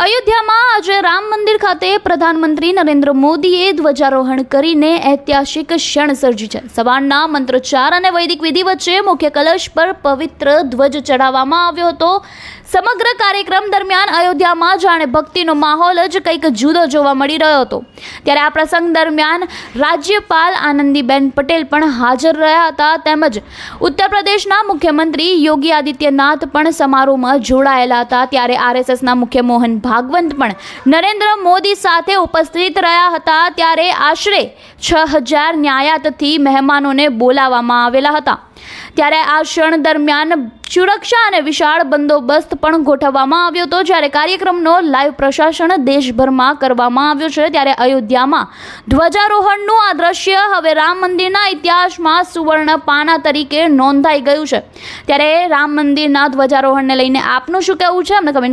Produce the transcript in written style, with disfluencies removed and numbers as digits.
અયોધ્યામાં આજે રામ મંદિર ખાતે પ્રધાનમંત્રી નરેન્દ્ર મોદીએ ધ્વજારોહણ કરીને ઐતિહાસિક ક્ષણ સર્જી છે। સવારના મંત્રોચ્ચાર અને વૈદિક વિધિ વચ્ચે મુખ્ય કલશ પર પવિત્ર ધ્વજ ચઢાવવામાં આવ્યો હતો। સમગ્ર કાર્યક્રમ દરમિયાન અયોધ્યામાં જાણે ભક્તિનો માહોલ જ કંઈક જુદો જોવા મળી રહ્યો હતો। ત્યારે આ પ્રસંગ દરમિયાન રાજ્યપાલ આનંદીબેન પટેલ પણ હાજર રહ્યા હતા, તેમજ ઉત્તર પ્રદેશના મુખ્યમંત્રી યોગી આદિત્યનાથ પણ સમારોહમાં જોડાયેલા હતા। ત્યારે આરએસએસના મુખ્ય મોહન ભાગવત પણ નરેન્દ્ર મોદી સાથે ઉપસ્થિત રહ્યા હતા। ત્યારે આશરે 6000 ન્યાયાતથી મહેમાનોને બોલાવવામાં આવેલા હતા। ત્યારે આ ક્ષણ દરમિયાન સુરક્ષા અને વિશાળ બંદોબસ્ત પણ ગોઠવવામાં આવ્યો હતો। જ્યારે કાર્યક્રમનો લાઈવ પ્રસારણ દેશભરમાં કરવામાં આવ્યો છે। ત્યારે અયોધ્યામાં ધ્વજારોહણનું આ દ્રશ્ય હવે રામ મંદિરના ઇતિહાસમાં સુવર્ણ પાના તરીકે નોંધાઈ ગયું છે। ત્યારે રામ મંદિરના ધ્વજારોહણને લઈને આપનું શું કહેવું છે, અમને કમેન્ટ